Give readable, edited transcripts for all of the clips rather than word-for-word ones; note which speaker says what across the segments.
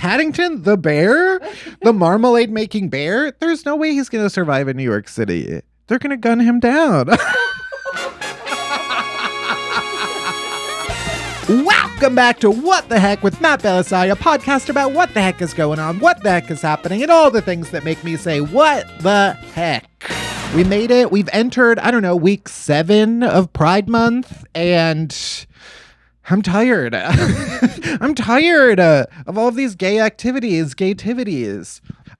Speaker 1: Paddington, the bear, the marmalade making bear. There's no way he's going to survive in New York City. They're going to gun him down. Welcome back to What the Heck with Matt Bellassai, a podcast about what the heck is going on, what the heck is happening, and all the things that make me say, what the heck? We made it. We've entered, week 7 of Pride Month, and I'm tired. I'm tired of all of these gay activities.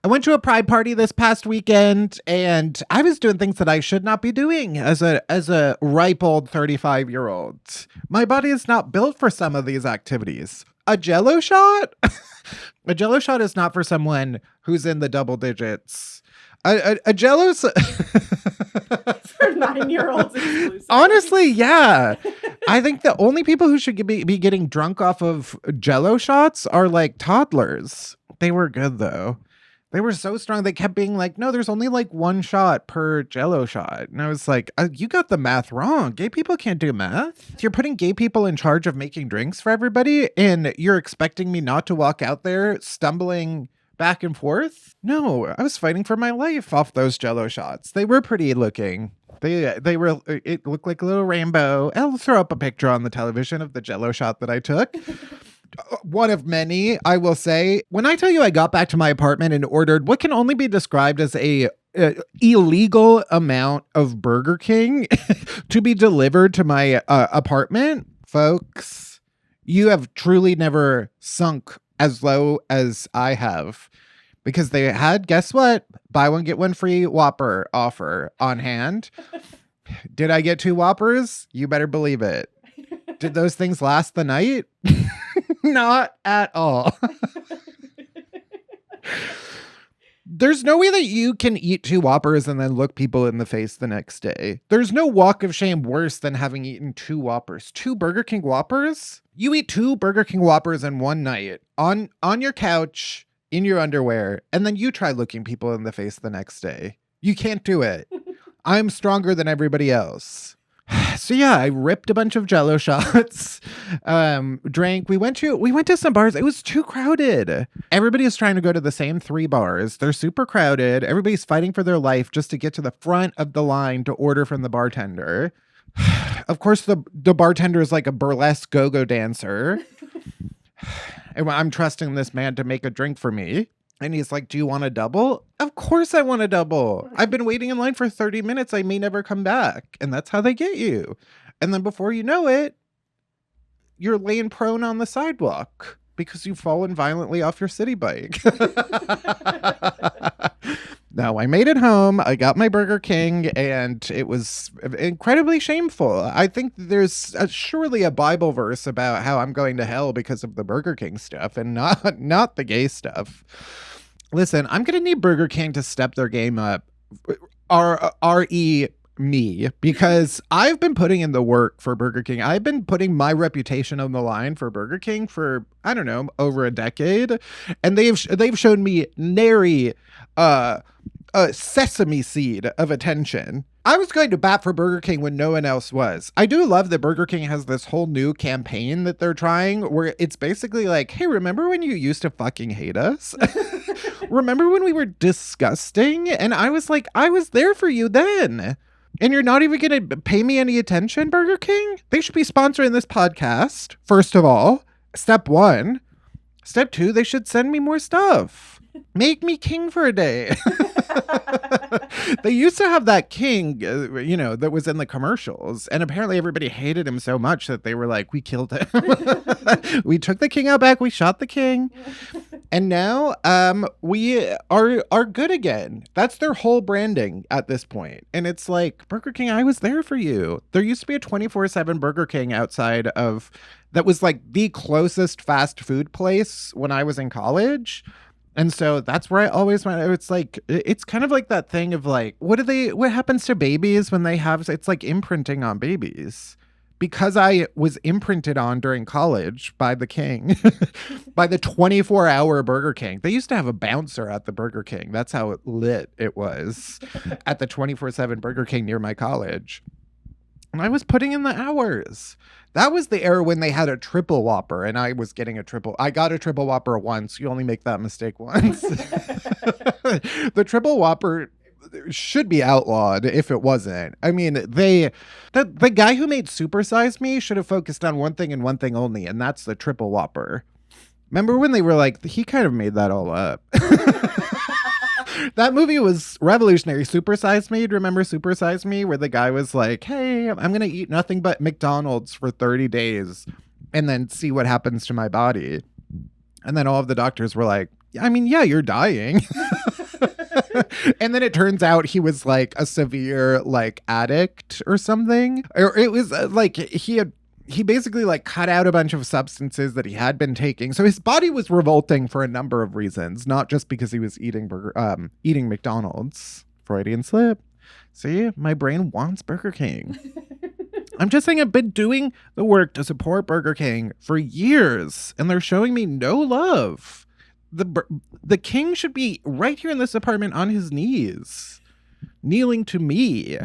Speaker 1: I went to a pride party this past weekend, and I was doing things that I should not be doing as a ripe old 35-year-old. My body is not built for some of these activities. A jello shot? A jello shot is not for someone who's in the double digits. A jello... For
Speaker 2: 9-year-olds exclusively.
Speaker 1: Honestly, yeah. I think the only people who should be getting drunk off of jello shots are like toddlers. They were good, though. They were so strong. They kept being like, no, there's only like 1 shot per jello shot. And I was like, you got the math wrong. Gay people can't do math. You're putting gay people in charge of making drinks for everybody, and you're expecting me not to walk out there stumbling back and forth? No, I was fighting for my life off those jello shots. They were pretty looking. It looked like a little rainbow. I'll throw up a picture on the television of the jello shot that I took. One of many, I will say. When I tell you I got back to my apartment and ordered what can only be described as a illegal amount of Burger King to be delivered to my apartment, folks, you have truly never sunk as low as I have. Because they had, guess what? Buy one, get one free Whopper offer on hand. Did I get 2 Whoppers? You better believe it. Did those things last the night? Not at all. There's no way that you can eat 2 Whoppers and then look people in the face the next day. There's no walk of shame worse than having eaten 2 Whoppers. 2 Burger King Whoppers? You eat 2 Burger King Whoppers in one night on your couch in your underwear, and then you try looking people in the face the next day. You can't do it. I'm stronger than everybody else. So yeah, I ripped a bunch of jello shots, drank. We went to some bars. It was too crowded. Everybody is trying to go to the same 3 bars. They're super crowded. Everybody's fighting for their life just to get to the front of the line to order from the bartender. Of course, the bartender is like a burlesque go-go dancer. And I'm trusting this man to make a drink for me. And he's like, do you want a double? Of course I want a double. I've been waiting in line for 30 minutes. I may never come back. And that's how they get you. And then before you know it, you're laying prone on the sidewalk because you've fallen violently off your city bike. No, I made it home. I got my Burger King, and it was incredibly shameful. I think there's surely a Bible verse about how I'm going to hell because of the Burger King stuff and not the gay stuff. Listen, I'm going to need Burger King to step their game up. R-E me, because I've been putting in the work for Burger King. I've been putting my reputation on the line for Burger King for, over a decade. And they've shown me nary a sesame seed of attention. I was going to bat for Burger King when no one else was. I do love that Burger King has this whole new campaign that they're trying where it's basically like, hey, remember when you used to fucking hate us? Remember when we were disgusting? And I was like, I was there for you then. And you're not even going to pay me any attention, Burger King? They should be sponsoring this podcast, first of all. Step 1. Step 2, they should send me more stuff. Make me king for a day. They used to have that king, that was in the commercials. And apparently everybody hated him so much that they were like, we killed him. We took the king out back. We shot the king. And now we are good again. That's their whole branding at this point. And it's like, Burger King, I was there for you. There used to be a 24/7 Burger King outside of that was like the closest fast food place when I was in college. And so that's where I always went. It's like, it's kind of like that thing of like, what happens to babies when they have, it's like imprinting on babies. Because I was imprinted on during college by the king, by the 24-hour Burger King. They used to have a bouncer at the Burger King. That's how lit it was at the 24/7 Burger King near my college. And I was putting in the hours. That was the era when they had a triple Whopper, and I was getting I got a triple Whopper once. You only make that mistake once. The triple Whopper should be outlawed if it wasn't. I mean, the guy who made Super Size Me should have focused on one thing and one thing only, and that's the triple Whopper. Remember when they were like, he kind of made that all up. That movie was revolutionary. Super Size Me. Remember Super Size Me, where the guy was like, hey, I'm going to eat nothing but McDonald's for 30 days and then see what happens to my body. And then all of the doctors were like, I mean, yeah, you're dying. And then it turns out he was like a severe like addict or something. Or it was like he basically like cut out a bunch of substances that he had been taking. So his body was revolting for a number of reasons, not just because he was eating McDonald's. Freudian slip. See, my brain wants Burger King. I'm just saying I've been doing the work to support Burger King for years, and they're showing me no love. The king should be right here in this apartment on his knees, kneeling to me.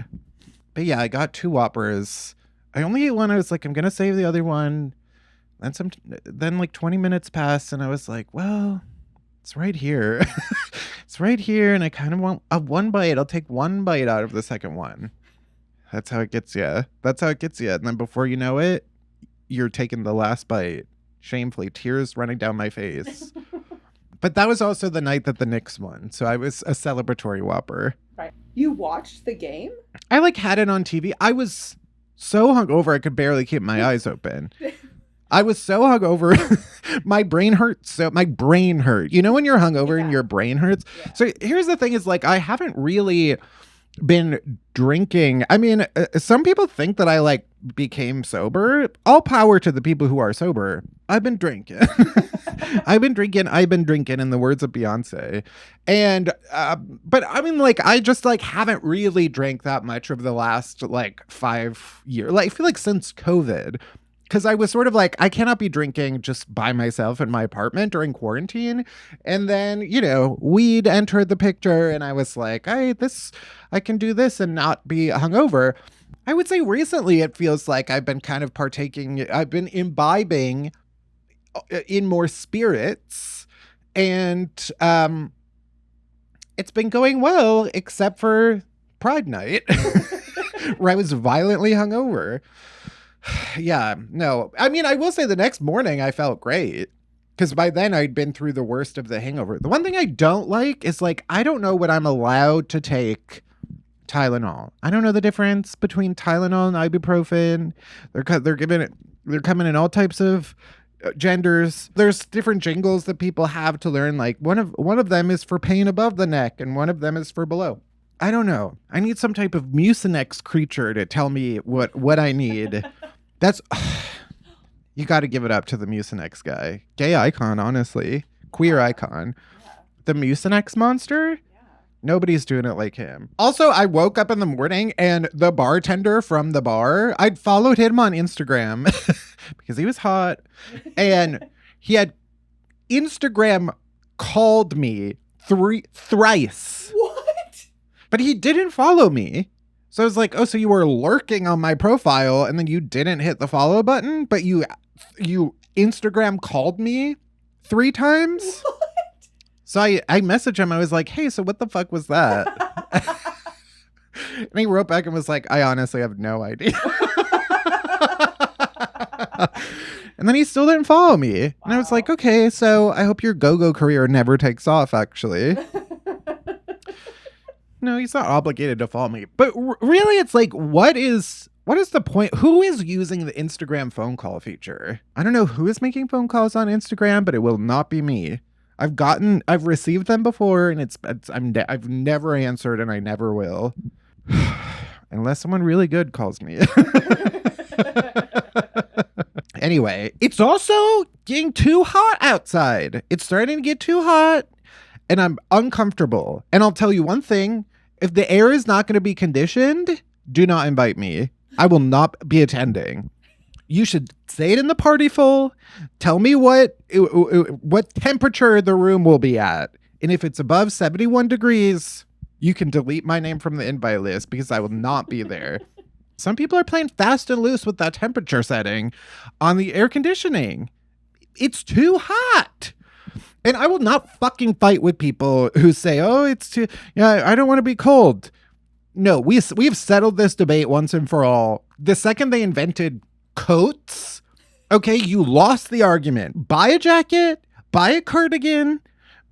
Speaker 1: But yeah, I got 2 Whoppers. I only ate one. I was like, I'm going to save the other one. Then like 20 minutes passed and I was like, well, it's right here. It's right here. And I kind of want one bite. I'll take one bite out of the second one. That's how it gets you. That's how it gets you. And then before you know it, you're taking the last bite. Shamefully, tears running down my face. But that was also the night that the Knicks won. So I was a celebratory Whopper.
Speaker 2: Right. You watched the game?
Speaker 1: I like had it on TV. I was so hungover I could barely keep my eyes open. I was so hungover. My brain hurt. You know when you're hungover and your brain hurts? Yeah. So here's the thing is like I haven't really been drinking. I mean, some people think that I like became sober. All power to the people who are sober. I've been drinking. I've been drinking in the words of Beyonce. And but I mean like I just like haven't really drank that much over the last like 5 years. Like I feel like since COVID. Because I was sort of like, I cannot be drinking just by myself in my apartment during quarantine. And then, you know, weed entered the picture and I was like, I can do this and not be hungover. I would say recently it feels like I've been kind of I've been imbibing in more spirits. And it's been going well, except for Pride Night, where I was violently hungover. Yeah, no. I mean, I will say the next morning I felt great because by then I'd been through the worst of the hangover. The one thing I don't like is like, I don't know what I'm allowed to take Tylenol. I don't know the difference between Tylenol and ibuprofen. They're coming in all types of genders. There's different jingles that people have to learn. Like one of them is for pain above the neck and one of them is for below. I don't know. I need some type of Mucinex creature to tell me what I need. That's you got to give it up to the Mucinex guy. Gay icon, honestly. Queer icon. Yeah. The Mucinex monster? Yeah. Nobody's doing it like him. Also, I woke up in the morning and the bartender from the bar, I'd followed him on Instagram because he was hot. And he had Instagram called me thrice.
Speaker 2: What?
Speaker 1: But he didn't follow me. So I was like, oh, so you were lurking on my profile and then you didn't hit the follow button, but you Instagram called me 3 times?
Speaker 2: What?
Speaker 1: So I messaged him. I was like, hey, so what the fuck was that? And he wrote back and was like, I honestly have no idea. And then he still didn't follow me. Wow. And I was like, okay, so I hope your go-go career never takes off, actually. No, he's not obligated to follow me. But really, it's like, what is the point? Who is using the Instagram phone call feature? I don't know who is making phone calls on Instagram, but it will not be me. I've received them before, and I've never answered, and I never will, unless someone really good calls me. Anyway, it's also getting too hot outside. It's starting to get too hot. And I'm uncomfortable. And I'll tell you one thing. If the air is not going to be conditioned, do not invite me. I will not be attending. You should say it in the party full. Tell me what temperature the room will be at. And if it's above 71 degrees, you can delete my name from the invite list because I will not be there. Some people are playing fast and loose with that temperature setting on the air conditioning. It's too hot. And I will not fucking fight with people who say, oh, it's too, yeah, I don't want to be cold. No, we've settled this debate once and for all. The second they invented coats, okay, you lost the argument. Buy a jacket, buy a cardigan,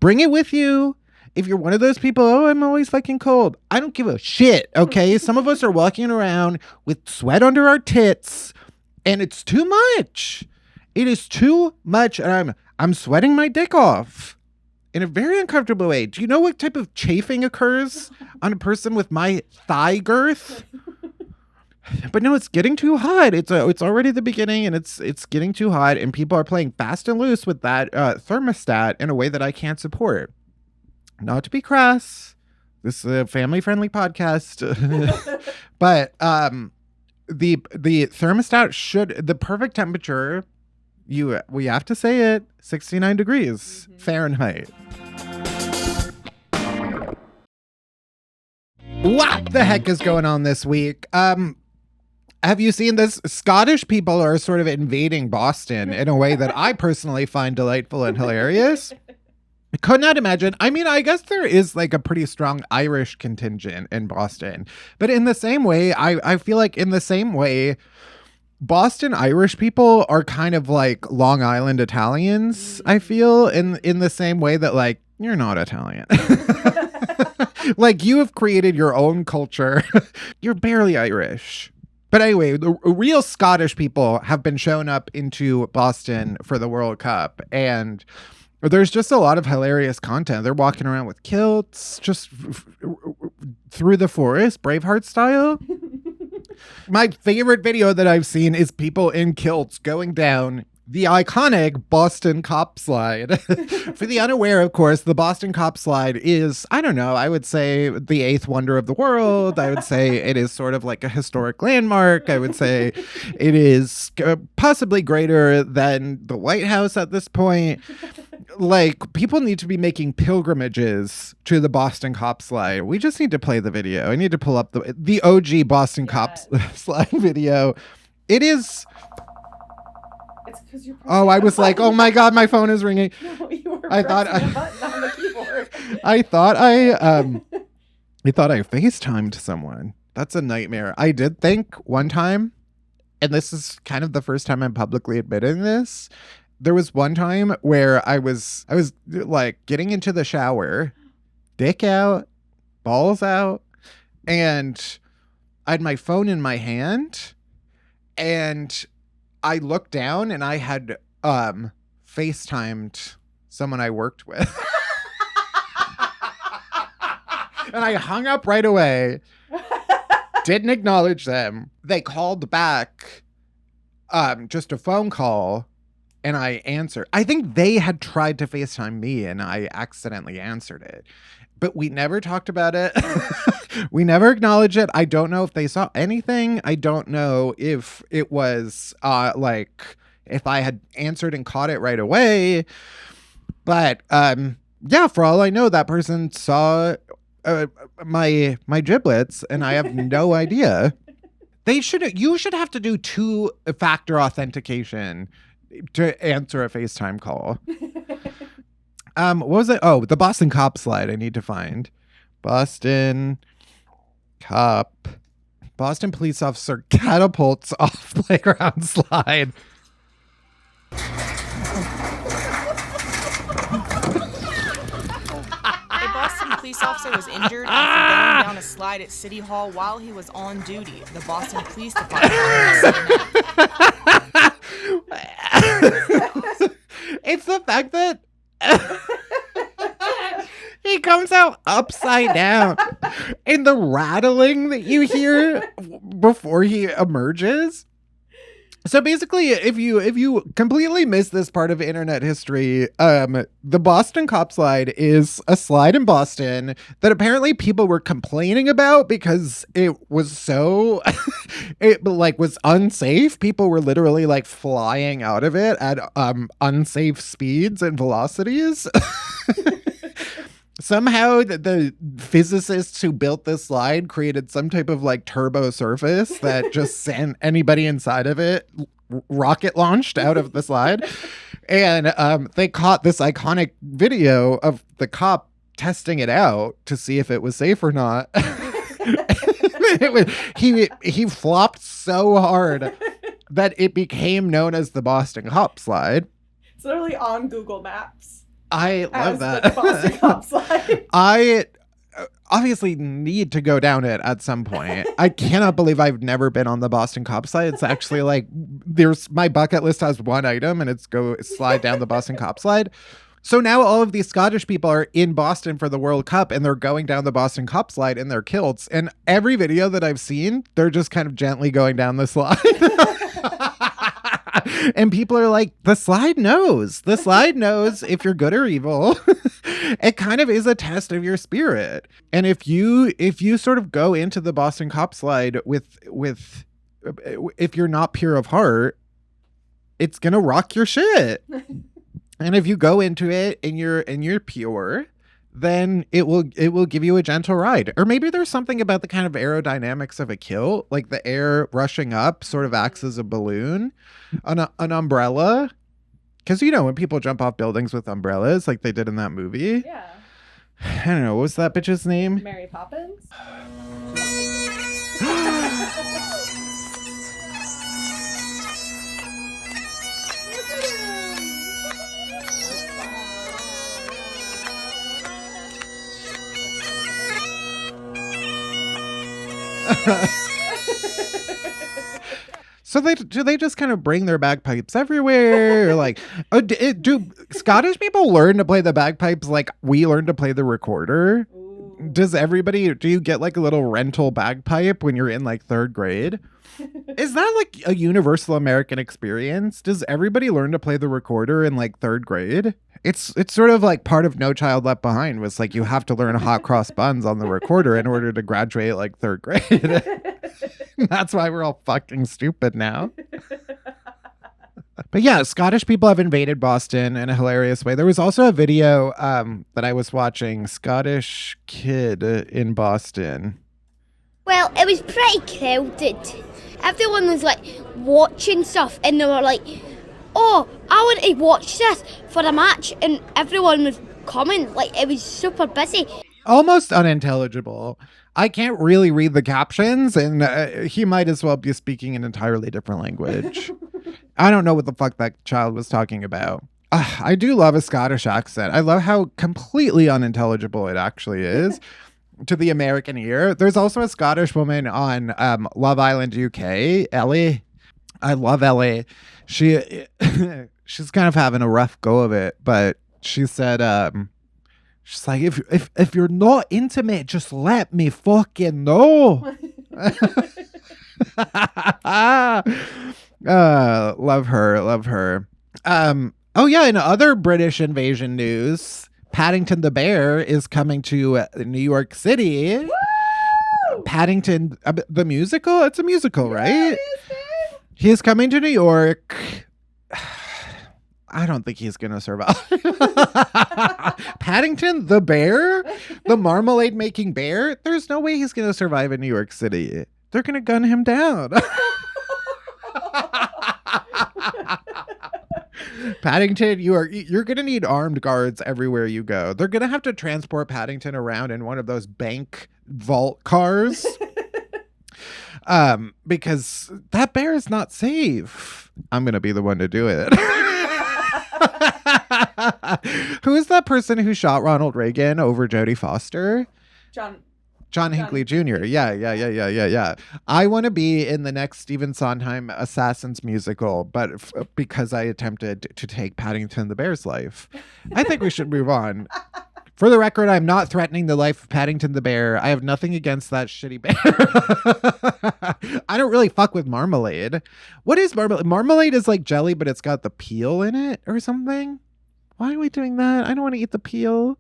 Speaker 1: bring it with you. If you're one of those people, oh, I'm always fucking cold. I don't give a shit, okay? Some of us are walking around with sweat under our tits, and it's too much. It is too much, and I'm sweating my dick off in a very uncomfortable way. Do you know what type of chafing occurs on a person with my thigh girth? But no, it's getting too hot. It's already the beginning, and it's getting too hot, and people are playing fast and loose with that thermostat in a way that I can't support. Not to be crass, this is a family-friendly podcast, but the thermostat should, the perfect temperature, we have to say it, 69 degrees Fahrenheit. What the heck is going on this week? Have you seen this? Scottish people are sort of invading Boston in a way that I personally find delightful and hilarious. I could not imagine. I mean, I guess there is like a pretty strong Irish contingent in Boston. But in the same way, I feel like in the same way, Boston Irish people are kind of like Long Island Italians, I feel, in the same way that like, you're not Italian. Like you have created your own culture. You're barely Irish. But anyway, the real Scottish people have been shown up into Boston for the World Cup, and there's just a lot of hilarious content. They're walking around with kilts, just through the forest, Braveheart style. My favorite video that I've seen is people in kilts going down the iconic Boston Cop Slide. For the unaware, of course, the Boston Cop Slide is, I don't know, I would say the eighth wonder of the world. I would say it is sort of like a historic landmark. I would say it is possibly greater than the White House at this point. Like, people need to be making pilgrimages to the Boston Cop Slide. We just need to play the video. I need to pull up the OG Boston Cop Slide video. It is... Oh, I was like, oh my God, my phone is ringing.
Speaker 2: No, you were pressing a button on the keyboard.
Speaker 1: I thought I FaceTimed someone. That's a nightmare. I did think one time, and this is kind of the first time I'm publicly admitting this. There was one time where I was like getting into the shower, dick out, balls out, and I had my phone in my hand, and I looked down and I had FaceTimed someone I worked with. And I hung up right away. Didn't acknowledge them. They called back just a phone call, and I answered. I think they had tried to FaceTime me and I accidentally answered it. But we never talked about it. We never acknowledged it. I don't know if they saw anything. I don't know if it was like if I had answered and caught it right away. But yeah, for all I know, that person saw my giblets, and I have no idea. You should have to do two-factor authentication to answer a FaceTime call. What was it? Oh, the Boston Cop Slide I need to find. Boston Cop. Boston police officer catapults off playground slide.
Speaker 3: A Boston police officer was injured after going down a slide at City Hall while he was on duty. The Boston Police Department.
Speaker 1: It's the fact that he comes out upside down, and the rattling that you hear before he emerges. So basically, if you completely miss this part of internet history, the Boston Cop Slide is a slide in Boston that apparently people were complaining about because it was so, it like was unsafe. People were literally like flying out of it at unsafe speeds and velocities. somehow the physicists who built this slide created some type of like turbo surface that just sent anybody inside of it rocket launched out of the slide. And they caught this iconic video of the cop testing it out to see if it was safe or not. He flopped so hard that it became known as the Boston Cop Slide.
Speaker 2: It's literally on Google Maps.
Speaker 1: I love that.
Speaker 2: The Boston Cop Slide.
Speaker 1: I obviously need to go down it at some point. I cannot believe I've never been on the Boston Cop Slide. It's actually like there's my bucket list has one item and it's go slide down the Boston Cop Slide. So now all of these Scottish people are in Boston for the World Cup and they're going down the Boston Cop Slide in their kilts. And every video that I've seen, they're just kind of gently going down the slide. And people are like, the slide knows. The slide knows if you're good or evil. It kind of is a test of your spirit. And if you sort of go into the Boston Cop Slide with if you're not pure of heart, it's gonna rock your shit. And if you go into it and you're pure, then it will give you a gentle ride. Or maybe there's something about the kind of aerodynamics of a kilt, like the air rushing up sort of acts as a balloon, an umbrella. Because, you know, when people jump off buildings with umbrellas, like they did in that movie.
Speaker 2: Yeah.
Speaker 1: I don't know. What was that bitch's name?
Speaker 2: Mary Poppins?
Speaker 1: So do they just kind of bring their bagpipes everywhere? Or like, do Scottish people learn to play the bagpipes like we learn to play the recorder?
Speaker 2: Ooh.
Speaker 1: Do you get like a little rental bagpipe when you're in like 3rd grade? Is that like a universal American experience? Does everybody learn to play the recorder in like 3rd grade? It's sort of like part of No Child Left Behind was like you have to learn hot cross buns on the recorder in order to graduate like 3rd grade. That's why we're all fucking stupid now. But yeah, Scottish people have invaded Boston in a hilarious way. There was also a video that I was watching, Scottish kid in Boston.
Speaker 4: Well, it was pretty crowded. Everyone was like watching stuff and they were like, oh, I want to watch this for a match. And everyone was coming. Like, it was super busy.
Speaker 1: Almost unintelligible. I can't really read the captions, and he might as well be speaking an entirely different language. I don't know what the fuck that child was talking about. I do love a Scottish accent. I love how completely unintelligible it actually is to the American ear. There's also a Scottish woman on Love Island UK, Ellie. I love Ellie. She's kind of having a rough go of it, but she said, she's like, if you're not intimate, just let me fucking know. Love her. Oh yeah, in other British invasion news, Paddington the Bear is coming to New York City.
Speaker 2: Woo!
Speaker 1: Paddington, the musical? It's a musical, right?
Speaker 2: Yeah, it is, man.
Speaker 1: He's coming to New York. I don't think he's going to survive. Paddington the bear? The marmalade making bear? There's no way he's going to survive in New York City. They're going to gun him down. Paddington, you're going to need armed guards everywhere you go. They're going to have to transport Paddington around in one of those bank vault cars. Because that bear is not safe. I'm going to be the one to do it. Who is that person who shot Ronald Reagan over Jodie Foster? John Hinckley Jr. Yeah. I want to be in the next Stephen Sondheim Assassins musical, but because I attempted to take Paddington the Bear's life. I think we should move on. For the record, I'm not threatening the life of Paddington the Bear. I have nothing against that shitty bear. I don't really fuck with marmalade. What is marmalade? Marmalade is like jelly, but it's got the peel in it or something. Why are we doing that? I don't want to eat the peel.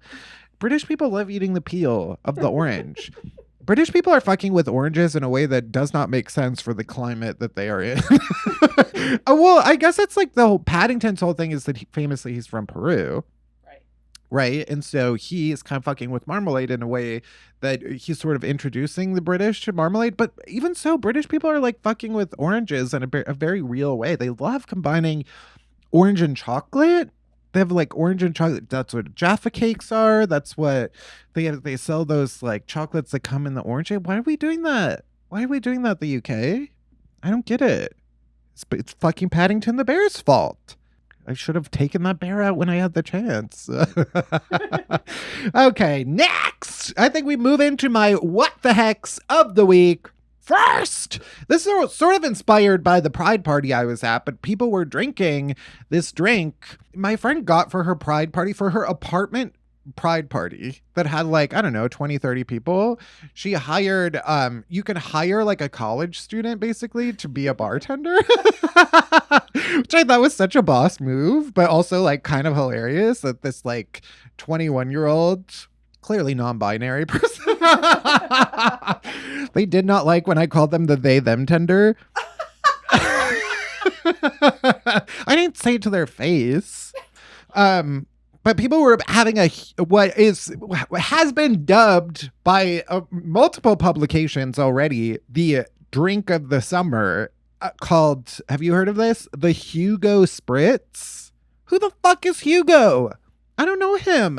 Speaker 1: British people love eating the peel of the orange. British people are fucking with oranges in a way that does not make sense for the climate that they are in. Well, I guess it's like the whole Paddington's whole thing is that famously he's from Peru. right? And so he is kind of fucking with marmalade in a way that he's sort of introducing the British to marmalade. But even so, British people are like fucking with oranges in a very real way. They love combining orange and chocolate. They have like orange and chocolate. That's what Jaffa cakes are. That's what they sell, those like chocolates that come in the orange. Why are we doing that? Why are we doing that, the UK? I don't get it. It's fucking Paddington the Bear's fault. I should have taken that bear out when I had the chance. Okay, next. I think we move into my what the hecks of the week. First, this is sort of inspired by the pride party I was at, but people were drinking this drink my friend got for her pride party, for her apartment pride party that had like, I don't know, 20, 30 people. She hired, you can hire like a college student basically to be a bartender, which I thought was such a boss move, but also like kind of hilarious that this like 21-year-old, clearly non-binary person, they did not like when I called them the they them tender. I didn't say it to their face. But people were having what has been dubbed by multiple publications already, the drink of the summer, called, have you heard of this? The Hugo Spritz. Who the fuck is Hugo? I don't know him.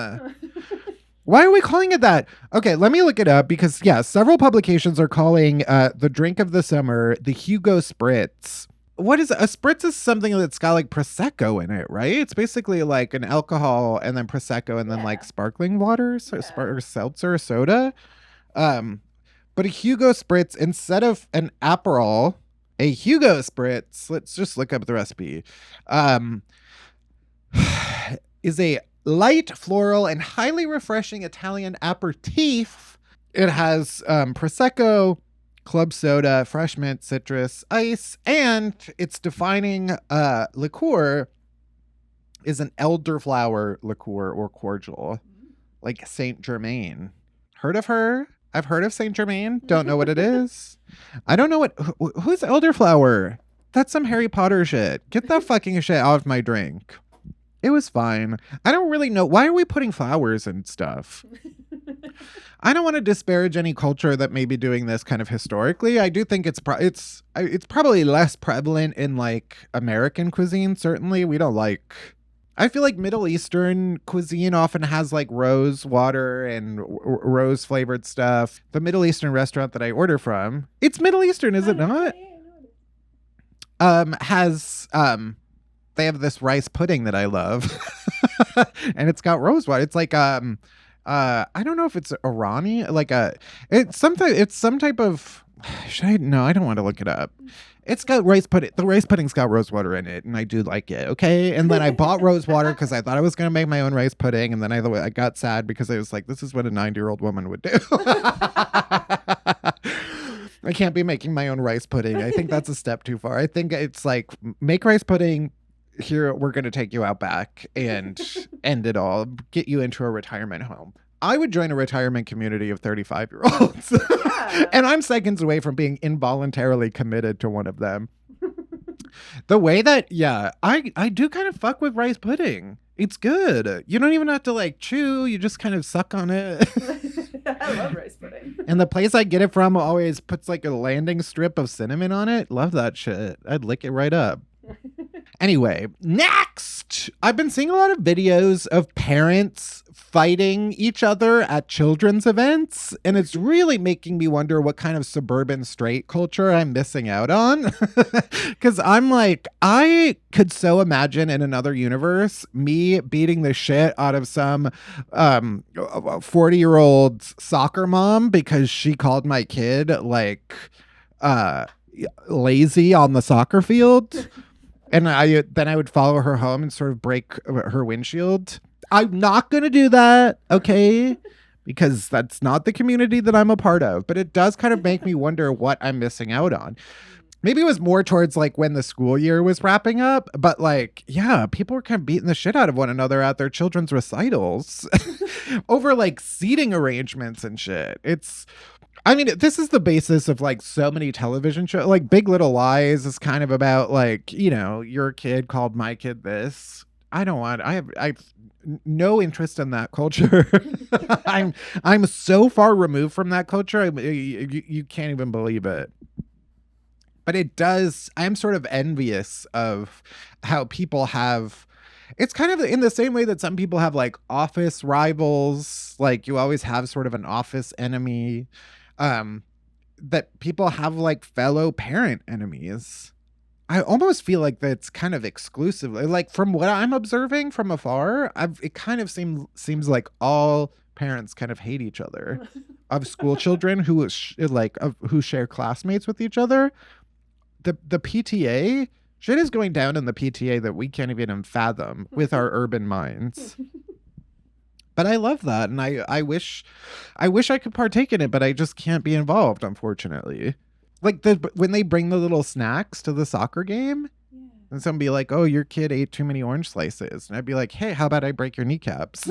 Speaker 1: Why are we calling it that? Okay, let me look it up because, yeah, several publications are calling the drink of the summer the Hugo Spritz. What is a spritz? Is something that's got like Prosecco in it, right? It's basically like an alcohol and then Prosecco and then like sparkling water, so or seltzer or soda. But a Hugo Spritz, instead of an Aperol, a Hugo Spritz, let's just look up the recipe, is a light, floral, and highly refreshing Italian aperitif. It has Prosecco, club soda, fresh mint, citrus, ice, and its defining liqueur is an elderflower liqueur or cordial, like Saint Germain. Heard of her? I've heard of Saint Germain. Don't know what it is. I don't know who's elderflower. That's some Harry Potter shit. Get that fucking shit out of my drink. It was fine. I don't really know. Why are we putting flowers and stuff? I don't want to disparage any culture that may be doing this kind of historically. I do think it's probably less prevalent in like American cuisine. Certainly, we don't like. I feel like Middle Eastern cuisine often has like rose water and rose flavored stuff. The Middle Eastern restaurant that I order from, it's Middle Eastern, is it not? They have this rice pudding that I love, and it's got rose water. It's like I don't know if it's Irani, like it's some type of. No, I don't want to look it up. It's got rice pudding. The rice pudding's got rose water in it, and I do like it. Okay, and then I bought rose water because I thought I was gonna make my own rice pudding, and then I got sad because I was like, this is what a 90-year-old woman would do. I can't be making my own rice pudding. I think that's a step too far. I think it's like, make rice pudding. Here, we're going to take you out back and end it all, get you into a retirement home. I would join a retirement community of 35-year-olds. Yeah. And I'm seconds away from being involuntarily committed to one of them. The way that, yeah, I do kind of fuck with rice pudding. It's good. You don't even have to like chew. You just kind of suck on it.
Speaker 2: I love rice pudding.
Speaker 1: And the place I get it from always puts like a landing strip of cinnamon on it. Love that shit. I'd lick it right up. Anyway, next, I've been seeing a lot of videos of parents fighting each other at children's events, and it's really making me wonder what kind of suburban straight culture I'm missing out on. Because I'm like, I could so imagine in another universe me beating the shit out of some 40-year-old soccer mom because she called my kid like lazy on the soccer field. And then I would follow her home and sort of break her windshield. I'm not going to do that, okay? Because that's not the community that I'm a part of. But it does kind of make me wonder what I'm missing out on. Maybe it was more towards like when the school year was wrapping up. But like, yeah, people were kind of beating the shit out of one another at their children's recitals over like seating arrangements and shit. I mean, this is the basis of like so many television shows. Like Big Little Lies is kind of about like, you know, your kid called my kid this. I have no interest in that culture. I'm so far removed from that culture. You can't even believe it. But I'm sort of envious of how people have, it's kind of in the same way that some people have like office rivals, like you always have sort of an office enemy, that people have like fellow parent enemies. I almost feel like that's kind of exclusively, like from what I'm observing from afar, it kind of seems like all parents kind of hate each other of school children who who share classmates with each other. The PTA, shit is going down in the PTA that we can't even fathom with our urban minds. But I love that, and I wish I could partake in it, but I just can't be involved, unfortunately. Like when they bring the little snacks to the soccer game, and someone be like, "Oh, your kid ate too many orange slices," and I'd be like, "Hey, how about I break your kneecaps?"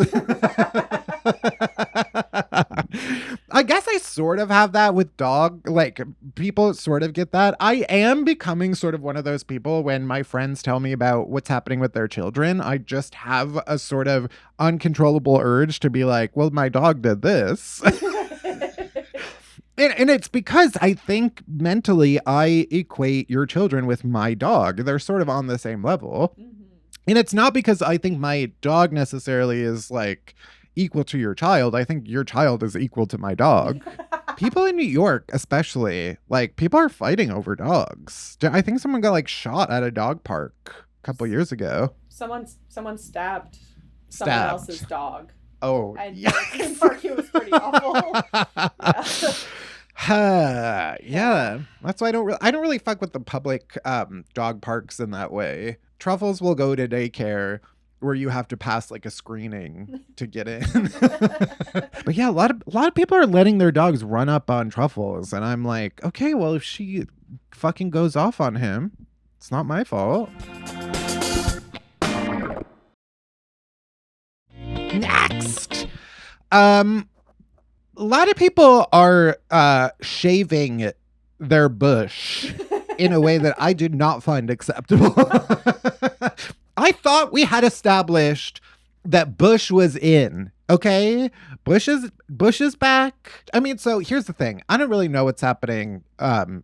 Speaker 1: I guess I sort of have that with dog. Like people sort of get that. I am becoming sort of one of those people when my friends tell me about what's happening with their children. I just have a sort of uncontrollable urge to be like, well, my dog did this. And it's because I think mentally I equate your children with my dog. They're sort of on the same level. Mm-hmm. And it's not because I think my dog necessarily is like equal to your child. I think your child is equal to my dog. People in New York, especially, like people are fighting over dogs. I think someone got like shot at a dog park a couple years ago.
Speaker 2: Someone stabbed someone else's dog.
Speaker 1: Oh,
Speaker 2: and yes. Park, it was pretty awful.
Speaker 1: Yeah. That's why I don't really fuck with the public dog parks in that way. Truffles will go to daycare where you have to pass like a screening to get in. But yeah, a lot of people are letting their dogs run up on Truffles, and I'm like, okay, well if she fucking goes off on him, it's not my fault. Next. A lot of people are shaving their bush in a way that I did not find acceptable. I thought we had established that Bush was in. Okay, Bush is back. I mean, so here's the thing. I don't really know what's happening in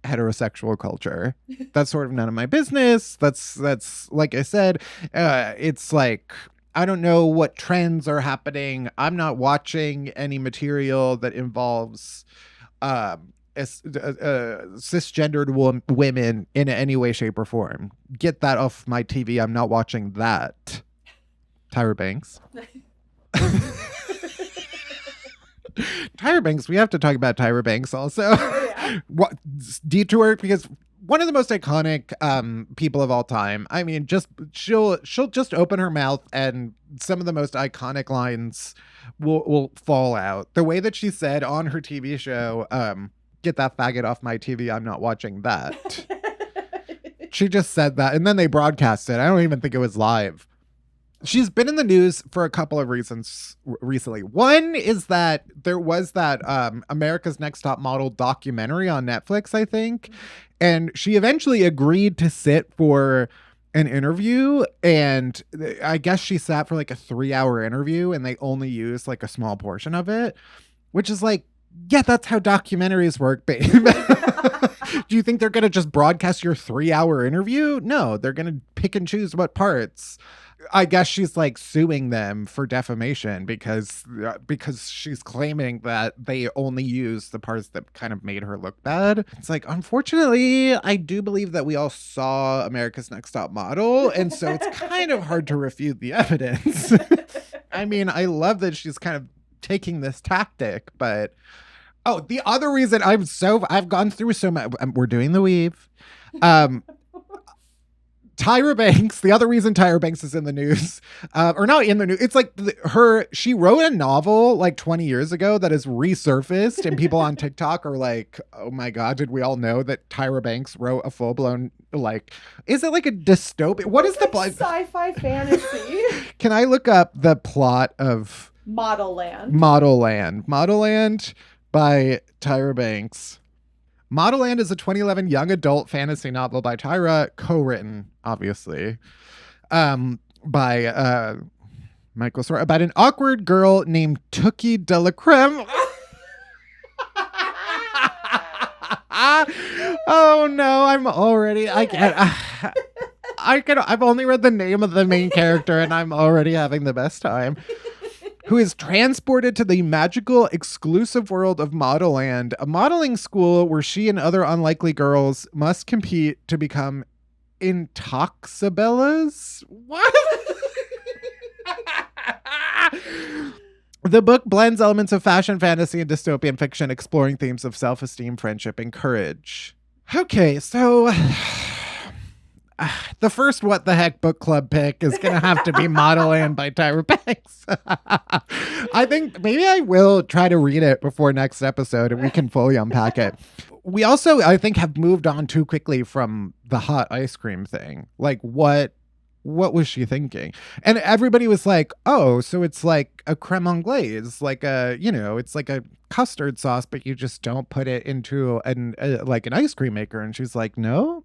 Speaker 1: heterosexual culture. That's sort of none of my business. That's like I said, it's like, I don't know what trends are happening. I'm not watching any material that involves cisgendered women in any way, shape, or form. Get that off my TV. I'm not watching that. Tyra Banks. Tyra Banks. We have to talk about Tyra Banks also. Yeah. Detour, because one of the most iconic people of all time. I mean, just she'll just open her mouth and some of the most iconic lines will fall out. The way that she said on her TV show, "Get that faggot off my TV. I'm not watching that." She just said that, and then they broadcast it. I don't even think it was live. She's been in the news for a couple of reasons recently. One is that there was that America's Next Top Model documentary on Netflix, I think. And she eventually agreed to sit for an interview. And I guess she sat for like a 3-hour interview and they only used like a small portion of it, which is like, yeah, that's how documentaries work, babe. Do you think they're going to just broadcast your 3-hour interview? No, they're going to pick and choose what parts. I guess she's like suing them for defamation because she's claiming that they only use the parts that kind of made her look bad. It's like, unfortunately, I do believe that we all saw America's Next Top Model, and so it's kind of hard to refute the evidence. I mean, I love that she's kind of taking this tactic, but the other reason I've gone through so much, we're doing the weave. Tyra Banks, the other reason Tyra Banks is in the news, or not in the news, it's like she wrote a novel like 20 years ago that has resurfaced, and people on TikTok are like, oh my God, did we all know that Tyra Banks wrote a full-blown, like, is it like a dystopia? What is the plot?
Speaker 2: Sci-fi fantasy.
Speaker 1: Can I look up the plot of
Speaker 2: Model Land
Speaker 1: by Tyra Banks. Model Land is a 2011 young adult fantasy novel by Tyra, co-written, obviously. by Michael Sora about an awkward girl named Tookie de la Creme. Oh no, I'm already, I can't. I've only read the name of the main character and I'm already having the best time. Who is transported to the magical, exclusive world of Modelland, a modeling school where she and other unlikely girls must compete to become Intoxibellas? What? The book blends elements of fashion, fantasy, and dystopian fiction, exploring themes of self-esteem, friendship, and courage. Okay, so the first What the Heck book club pick is going to have to be Modelland by Tyra Banks. I think maybe I will try to read it before next episode and we can fully unpack it. We also, I think, have moved on too quickly from the hot ice cream thing. Like, what was she thinking? And everybody was like, oh, so it's like a creme anglaise, like it's like a custard sauce, but you just don't put it into an ice cream maker. And she's like, no,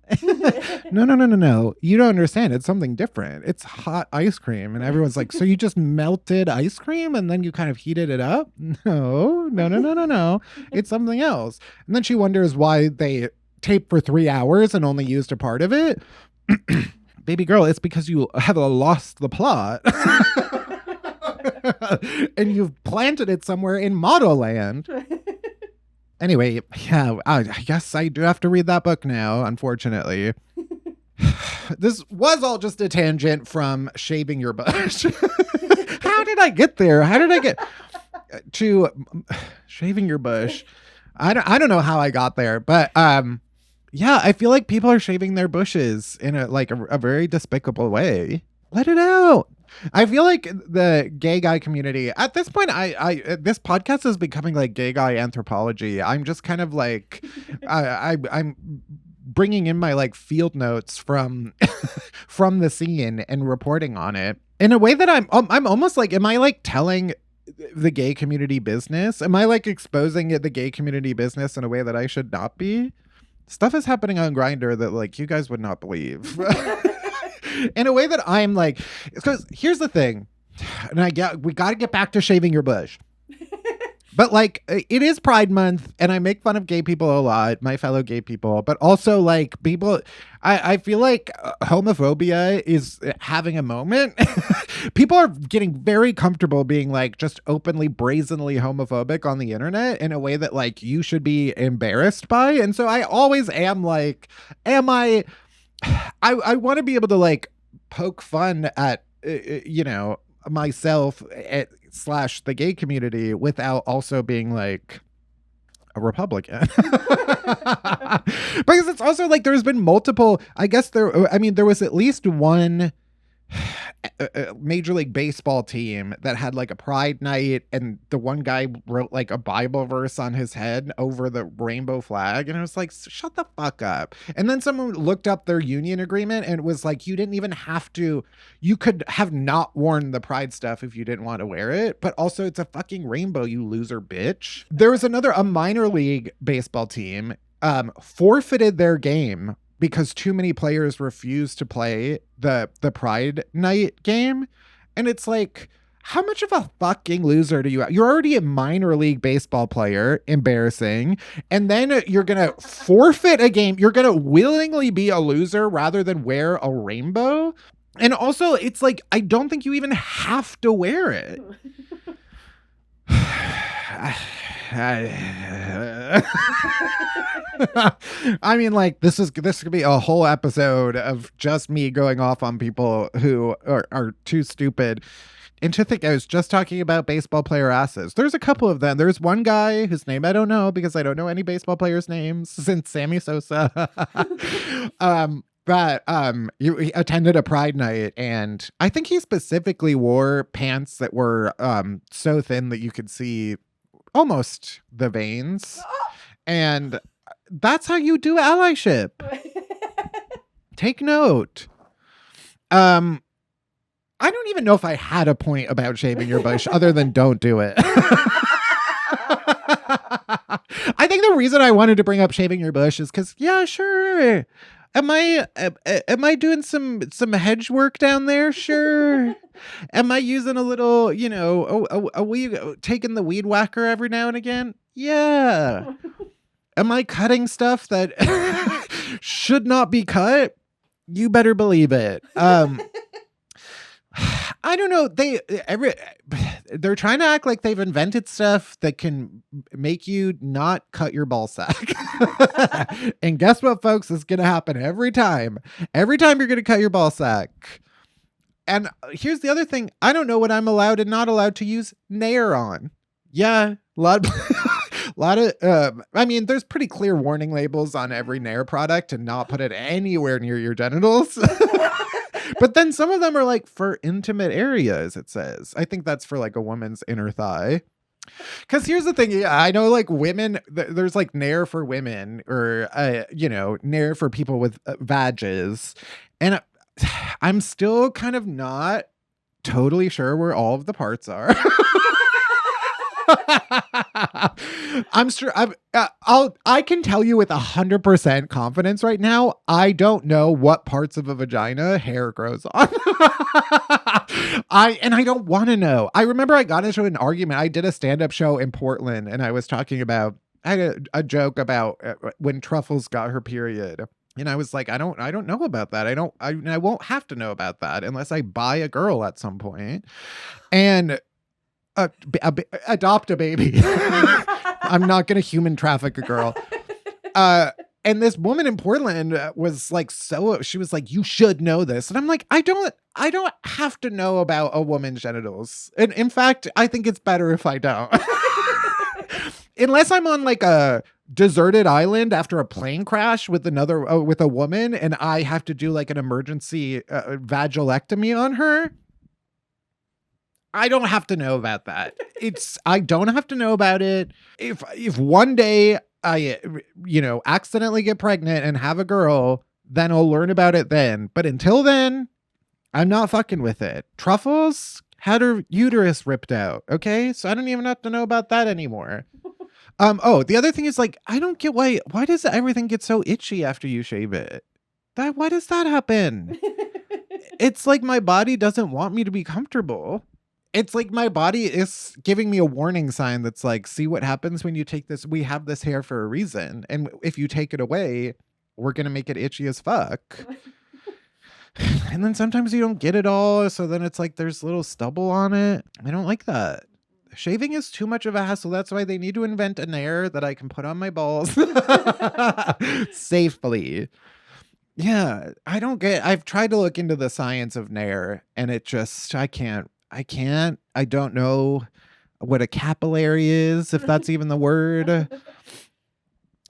Speaker 1: no. You don't understand. It's something different. It's hot ice cream. And everyone's like, so you just melted ice cream and then you kind of heated it up? No. It's something else. And then she wonders why they taped for 3 hours and only used a part of it. Baby girl, it's because you have lost the plot. And you've planted it somewhere in Modelland. Anyway, yeah, I guess I do have to read that book now, unfortunately. This was all just a tangent from shaving your bush. How did I get there? How did I get to shaving your bush? I don't know how I got there, but yeah, I feel like people are shaving their bushes in a very despicable way. Let it out. I feel like the gay guy community at this point, this podcast is becoming like gay guy anthropology. I'm just kind of like, I'm bringing in my like field notes from the scene and reporting on it in a way that I'm almost like, am I like telling the gay community business? Am I like exposing the gay community business in a way that I should not be? Stuff is happening on Grindr that like you guys would not believe. In a way that I'm like, because here's the thing, and we got to get back to shaving your bush. But like, it is Pride Month, and I make fun of gay people a lot, my fellow gay people, but also like people, I feel like homophobia is having a moment. People are getting very comfortable being like just openly, brazenly homophobic on the internet in a way that like you should be embarrassed by. And so I always am like, I want to be able to like poke fun at, myself at / the gay community without also being like a Republican. Because it's also like there's been multiple, there was at least one Major League Baseball team that had like a pride night and the one guy wrote like a Bible verse on his head over the rainbow flag, and it was like, shut the fuck up. And then someone looked up their union agreement and it was like, you didn't even have to, you could have not worn the pride stuff if you didn't want to wear it, but also it's a fucking rainbow, you loser bitch. There was a minor league baseball team forfeited their game because too many players refused to play the Pride Night game. And it's like, how much of a fucking loser do you have? You're already a minor league baseball player, embarrassing. And then you're going to forfeit a game. You're going to willingly be a loser rather than wear a rainbow. And also, it's like, I don't think you even have to wear it. I mean, like, this could be a whole episode of just me going off on people who are too stupid. And to think I was just talking about baseball player asses. There's a couple of them. There's one guy whose name I don't know because I don't know any baseball players' names since Sammy Sosa. But he attended a Pride Night, and I think he specifically wore pants that were so thin that you could see almost the veins. And that's how you do allyship. Take note. I don't even know if I had a point about shaving your bush other than don't do it. I think the reason I wanted to bring up shaving your bush is because, yeah, sure. Am I doing some hedge work down there? Sure. Am I using a little, taking the weed whacker every now and again? Yeah. Am I cutting stuff that should not be cut? You better believe it. I don't know. They're trying to act like they've invented stuff that can make you not cut your ball sack. And guess what, folks? It's going to happen every time. Every time you're going to cut your ball sack. And here's the other thing. I don't know what I'm allowed and not allowed to use Nair on. Yeah, there's pretty clear warning labels on every Nair product to not put it anywhere near your genitals. But then some of them are like for intimate areas, it says. I think that's for like a woman's inner thigh. Because here's the thing. I know like women, there's like Nair for women or, Nair for people with vages. And I'm still kind of not totally sure where all of the parts are. I'm sure I can tell you with 100% confidence right now, I don't know what parts of a vagina hair grows on. I don't want to know. I remember I got into an argument. I did a stand-up show in Portland and I was talking about, I had a joke about when Truffles got her period. And I was like, I don't know about that. I won't have to know about that unless I buy a girl at some point. And adopt a baby. I'm not going to human traffic a girl. And this woman in Portland was like, she was like, you should know this. And I'm like, I don't have to know about a woman's genitals. And in fact, I think it's better if I don't. Unless I'm on like a deserted island after a plane crash with with a woman and I have to do like an emergency vagilectomy on her. I don't have to know about that. I don't have to know about it. If one day I, accidentally get pregnant and have a girl, then I'll learn about it then. But until then, I'm not fucking with it. Truffles had her uterus ripped out. Okay. So I don't even have to know about that anymore. The other thing is like, I don't get why does everything get so itchy after you shave it? Why does that happen? It's like my body doesn't want me to be comfortable. It's like my body is giving me a warning sign that's like, see what happens when you take this. We have this hair for a reason. And if you take it away, we're going to make it itchy as fuck. And then sometimes you don't get it all. So then it's like there's little stubble on it. I don't like that. Shaving is too much of a hassle. That's why they need to invent a Nair that I can put on my balls safely. Yeah, I've tried to look into the science of Nair and it just, I can't. I don't know what a capillary is, if that's even the word.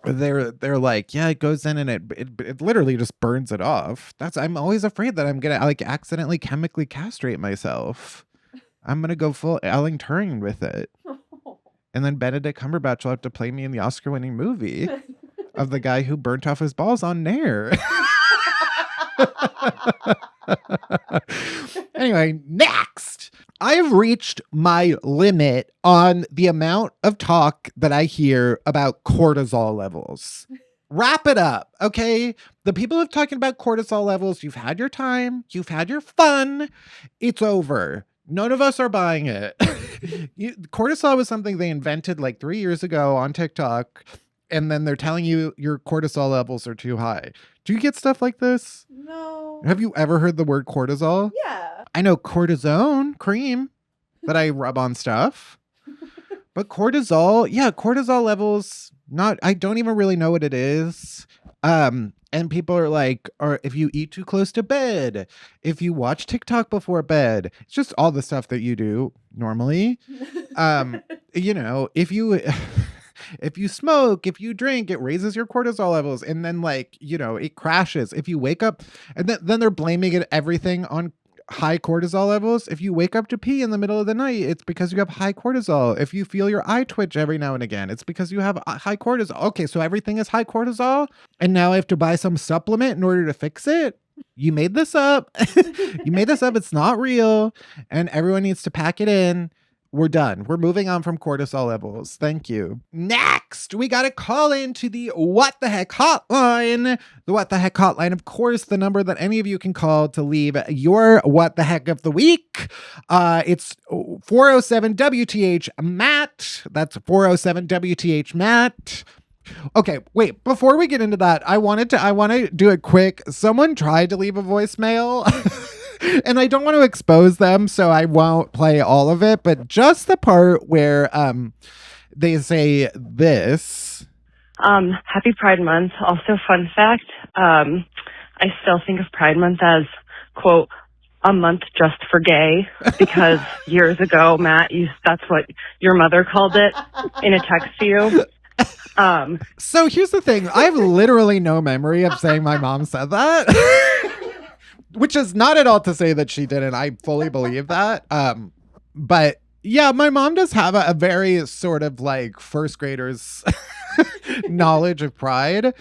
Speaker 1: They're like, yeah, it goes in and it literally just burns it off. I'm always afraid that I'm going to like accidentally chemically castrate myself. I'm going to go full Alan Turing with it. And then Benedict Cumberbatch will have to play me in the Oscar-winning movie of the guy who burnt off his balls on Nair. Anyway, next. I have reached my limit on the amount of talk that I hear about cortisol levels. Wrap it up, okay? The people who are talking about cortisol levels, you've had your time, you've had your fun, it's over. None of us are buying it. Cortisol was something they invented like 3 years ago on TikTok, and then they're telling you your cortisol levels are too high. Do you get stuff like this?
Speaker 2: No.
Speaker 1: Have you ever heard the word cortisol?
Speaker 2: Yeah.
Speaker 1: I know cortisone cream that I rub on stuff. But cortisol levels, I don't even really know what it is. And people are like, or if you eat too close to bed, if you watch TikTok before bed, it's just all the stuff that you do normally. If you smoke, if you drink, it raises your cortisol levels. And then it crashes. If you wake up and then they're blaming everything on high cortisol levels. If you wake up to pee in the middle of the night, it's because you have high cortisol. If you feel your eye twitch every now and again, it's because you have high cortisol. Okay, so everything is high cortisol, and now I have to buy some supplement in order to fix it? You made this up. You made this up. It's not real, and everyone needs to pack it in. We're done. We're moving on from cortisol levels. Thank you. Next, we got to call into the What the Heck hotline. The What the Heck hotline, of course, the number that any of you can call to leave your What the Heck of the week. It's 407 WTH Matt. That's 407 WTH Matt. Okay, wait, before we get into that, I want to do it quick. Someone tried to leave a voicemail. And I don't want to expose them, so I won't play all of it, but just the part where they say this.
Speaker 5: Happy Pride Month. Also, fun fact, I still think of Pride Month as, quote, a month just for gay, because years ago, Matt, that's what your mother called it in a text to you.
Speaker 1: So here's the thing. I have literally no memory of saying my mom said that. Which is not at all to say that she didn't. I fully believe that. But yeah, my mom does have a very sort of like first graders knowledge of pride.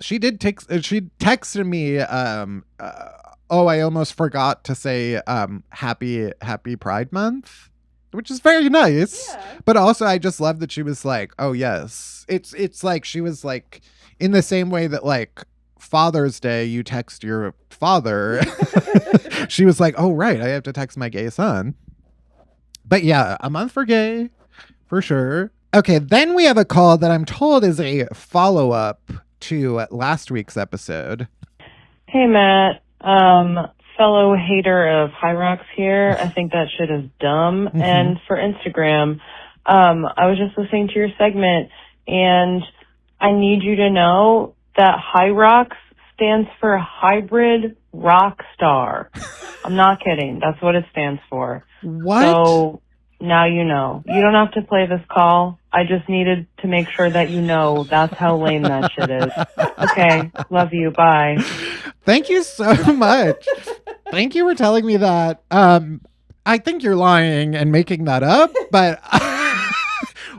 Speaker 1: She texted me, I almost forgot to say happy Pride Month, which is very nice. Yeah. But also I just love that she was like, oh yes. It's like she was like in the same way that like Father's Day, you text your father. She was like, oh, right, I have to text my gay son. But yeah, a month for gay, for sure. Okay, then we have a call that I'm told is a follow-up to last week's episode.
Speaker 5: Hey, Matt. Fellow hater of High Rocks here. I think that shit is dumb. Mm-hmm. And for Instagram, I was just listening to your segment, and I need you to know that High Rocks stands for Hybrid Rock Star. I'm not kidding. That's what it stands for.
Speaker 1: What?
Speaker 5: So now you know. You don't have to play this call. I just needed to make sure that you know that's how lame that shit is. Okay. Love you. Bye.
Speaker 1: Thank you so much. Thank you for telling me that. I think you're lying and making that up, but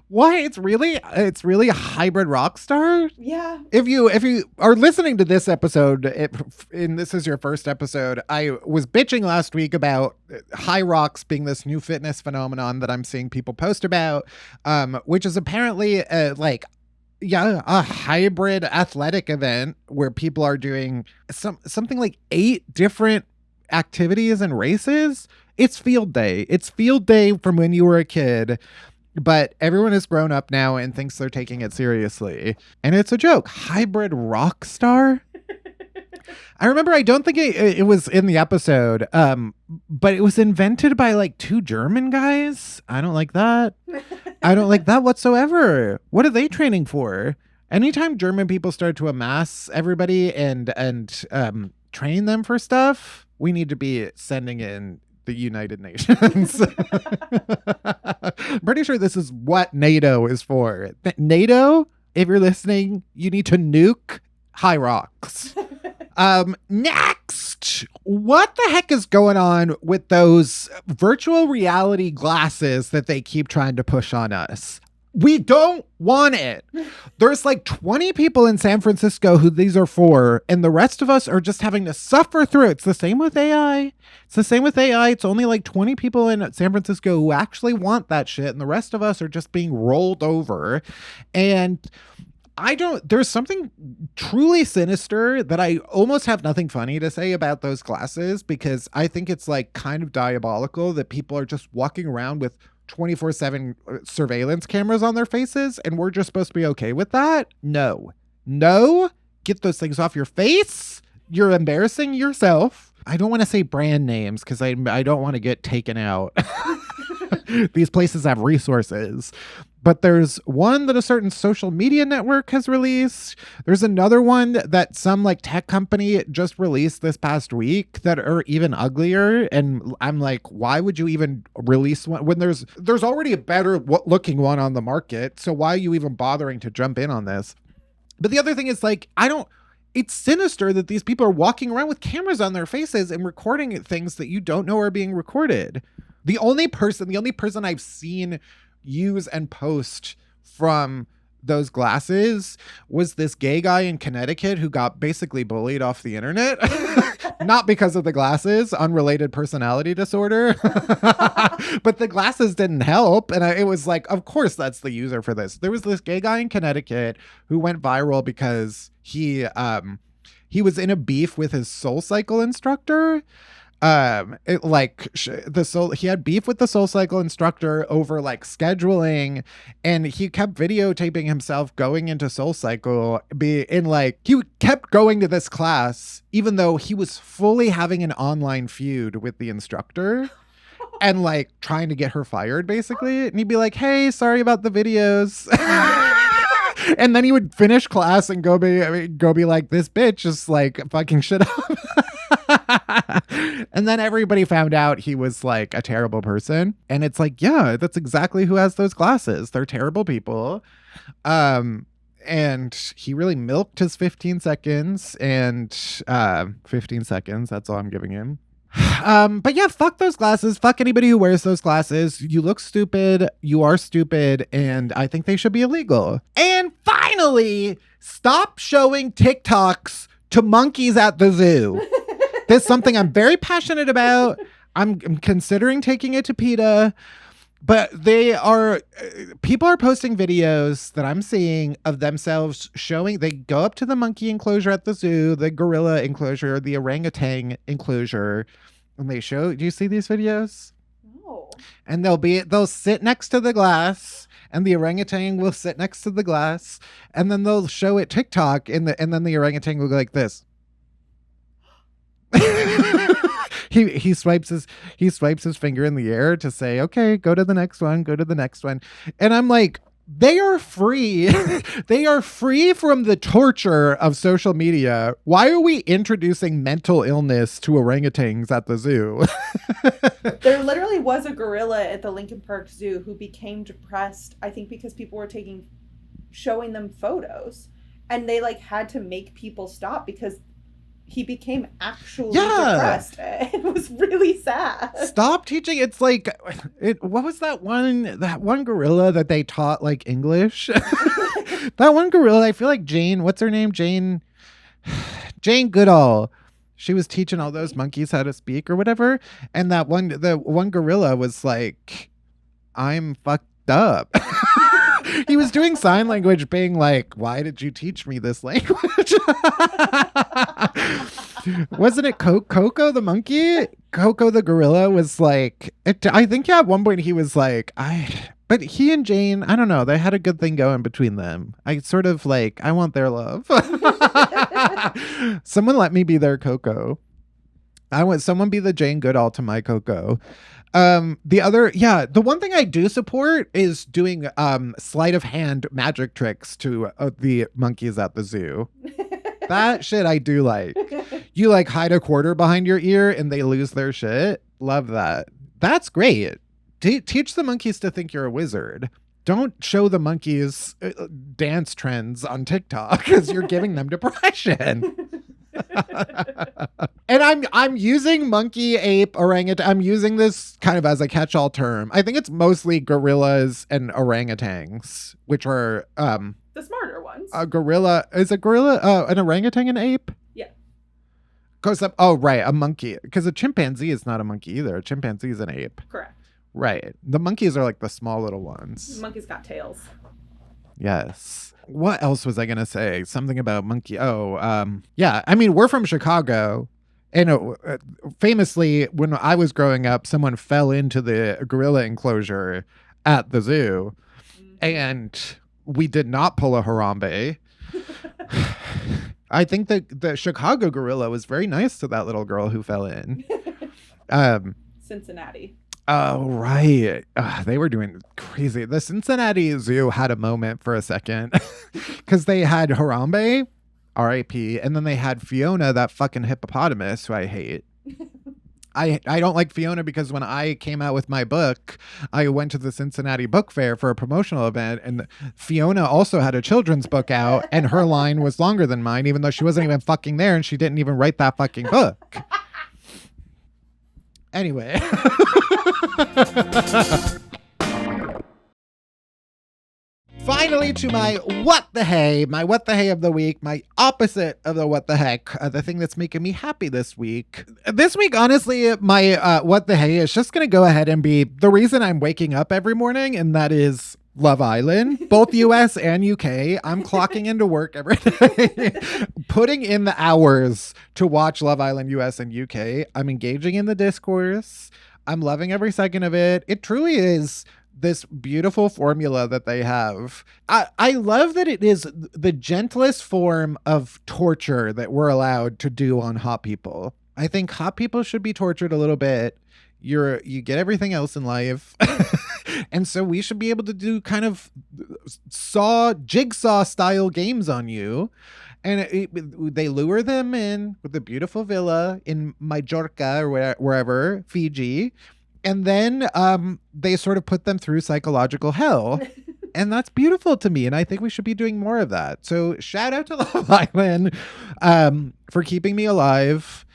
Speaker 1: why? It's really a hybrid rock star.
Speaker 2: Yeah.
Speaker 1: If you are listening to this episode, and this is your first episode, I was bitching last week about High Rocks being this new fitness phenomenon that I'm seeing people post about, which is apparently a hybrid athletic event where people are doing something like 8 different activities and races. It's field day. It's field day from when you were a kid. But everyone is grown up now and thinks they're taking it seriously. And it's a joke. Hybrid rock star? I remember, I don't think it was in the episode, but it was invented by like 2 German guys. I don't like that. I don't like that whatsoever. What are they training for? Anytime German people start to amass everybody and train them for stuff, we need to be sending in the United Nations. I'm pretty sure this is what NATO is for. NATO, if you're listening, you need to nuke High Rocks. Next, what the heck is going on with those virtual reality glasses that they keep trying to push on us? We don't want it. There's like 20 people in San Francisco who these are for, and the rest of us are just having to suffer through it. It's the same with AI. It's only like 20 people in San Francisco who actually want that shit, and the rest of us are just being rolled over. And there's something truly sinister that I almost have nothing funny to say about those glasses, because I think it's like kind of diabolical that people are just walking around with 24/7 surveillance cameras on their faces, and we're just supposed to be okay with that? No, get those things off your face. You're embarrassing yourself. I don't want to say brand names because I don't want to get taken out. These places have resources. But there's one that a certain social media network has released. There's another one that some like tech company just released this past week that are even uglier. And I'm like, why would you even release one when there's already a better looking one on the market? So why are you even bothering to jump in on this? But the other thing is like, it's sinister that these people are walking around with cameras on their faces and recording things that you don't know are being recorded. The only person I've seen use and post from those glasses was this gay guy in Connecticut who got basically bullied off the internet. Not because of the glasses, unrelated personality disorder. But the glasses didn't help. And it was like, of course, that's the user for this. There was this gay guy in Connecticut who went viral because he was in a beef with his SoulCycle instructor. He had beef with the SoulCycle instructor over like scheduling, and he kept videotaping himself going into SoulCycle. He kept going to this class even though he was fully having an online feud with the instructor and like trying to get her fired basically. And he'd be like, "Hey, sorry about the videos." And then he would finish class and go be like, "This bitch just like fucking shit up." And then everybody found out he was like a terrible person. And it's like, yeah, that's exactly who has those glasses. They're terrible people. And he really milked his 15 seconds and 15 seconds. That's all I'm giving him. But yeah, fuck those glasses. Fuck anybody who wears those glasses. You look stupid. You are stupid. And I think they should be illegal. And finally, stop showing TikToks to monkeys at the zoo. This is something I'm very passionate about. I'm considering taking it to PETA. But people are posting videos that I'm seeing of themselves showing, they go up to the monkey enclosure at the zoo, the gorilla enclosure, the orangutan enclosure, and they show, do you see these videos?
Speaker 2: No.
Speaker 1: And they'll sit next to the glass, and the orangutan will sit next to the glass, and then they'll show it TikTok, and then the orangutan will go like this. He swipes his finger in the air to say, okay, go to the next one. And I'm like, they are free. They are free from the torture of social media. Why are we introducing mental illness to orangutans at the zoo?
Speaker 2: There literally was a gorilla at the Lincoln Park Zoo who became depressed, I think because people were showing them photos, and they like had to make people stop because he became actually depressed. It was really sad. Stop
Speaker 1: teaching. It's like, what was that one gorilla that they taught like English? That one gorilla, I feel like Jane, what's her name? Jane Goodall. She was teaching all those monkeys how to speak or whatever. And the one gorilla was like, I'm fucked up. He was doing sign language being like, why did you teach me this language? Wasn't it Coco the monkey? Coco the gorilla was like, I think at one point he was like, but he and Jane, I don't know, they had a good thing going between them. I sort of like, I want their love. Someone let me be their Coco. I want someone be the Jane Goodall to my Coco. The one thing I do support is doing sleight of hand magic tricks to the monkeys at the zoo. That shit I do like. You like hide a quarter behind your ear and they lose their shit. Love that. That's great. Teach the monkeys to think you're a wizard. Don't show the monkeys dance trends on TikTok because you're giving them depression. And I'm using monkey, ape, orangutan. I'm using this kind of as a catch-all term. I think it's mostly gorillas and orangutans, which are
Speaker 2: the smarter ones.
Speaker 1: A gorilla is a gorilla, an orangutan, an ape.
Speaker 2: Yeah.
Speaker 1: A monkey, because a chimpanzee is not a monkey either. A chimpanzee is an ape.
Speaker 2: Correct.
Speaker 1: Right. The monkeys are like the small little ones.
Speaker 2: The monkeys got tails.
Speaker 1: Yes. What else was I going to say? Something about monkey. Yeah. I mean, we're from Chicago. And famously, when I was growing up, someone fell into the gorilla enclosure at the zoo. Mm-hmm. And we did not pull a Harambe. I think that the Chicago gorilla was very nice to that little girl who fell in.
Speaker 2: Cincinnati.
Speaker 1: Oh, right. They were doing crazy. The Cincinnati Zoo had a moment for a second because they had Harambe, R.I.P., and then they had Fiona, that fucking hippopotamus who I hate. I don't like Fiona because when I came out with my book, I went to the Cincinnati Book Fair for a promotional event, and Fiona also had a children's book out, and her line was longer than mine, even though she wasn't even fucking there, and she didn't even write that fucking book. Anyway. finally to my what the hey of the week, my opposite of the what the heck, the thing that's making me happy this week. This week, honestly, my what the hey is just going to go ahead and be the reason I'm waking up every morning, and that is Love Island, both US and UK. I'm clocking into work every day, putting in the hours to watch Love Island US and UK. I'm engaging in the discourse. I'm loving every second of it. It truly is this beautiful formula that they have. I love that it is the gentlest form of torture that we're allowed to do on hot people. I think hot people should be tortured a little bit. You get everything else in life. And so we should be able to do kind of jigsaw style games on you. And they lure them in with a beautiful villa in Majorca or wherever, Fiji. And then they sort of put them through psychological hell. And that's beautiful to me. And I think we should be doing more of that. So shout out to Love Island for keeping me alive.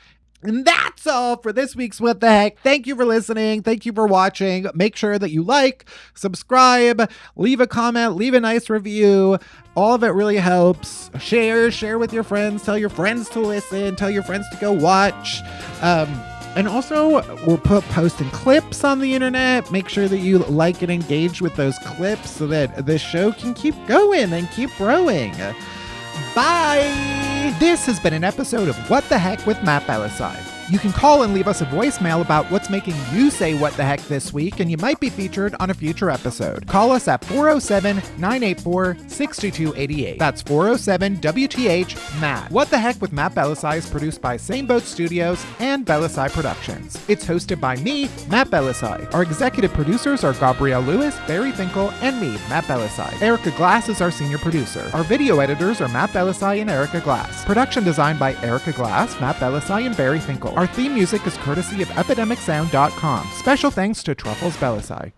Speaker 1: And that's all for this week's What the Heck. Thank you for listening. Thank you for watching. Make sure that you like, subscribe, leave a comment, leave a nice review. All of it really helps. Share with your friends. Tell your friends to listen. Tell your friends to go watch. And also, we'll posting clips on the internet. Make sure that you like and engage with those clips so that this show can keep going and keep growing. Bye! This has been an episode of What the Heck with Matt Bellassai. You can call and leave us a voicemail about what's making you say what the heck this week, and you might be featured on a future episode. Call us at 407-984-6288. That's 407-WTH-MATT. What the Heck with Matt Bellassai is produced by Same Boat Studios and Bellassai Productions. It's hosted by me, Matt Bellassai. Our executive producers are Gabrielle Lewis, Barry Finkel, and me, Matt Bellassai. Erica Glass is our senior producer. Our video editors are Matt Bellassai and Erica Glass. Production designed by Erica Glass, Matt Bellassai, and Barry Finkel. Our theme music is courtesy of EpidemicSound.com. Special thanks to Truffles Bellassai.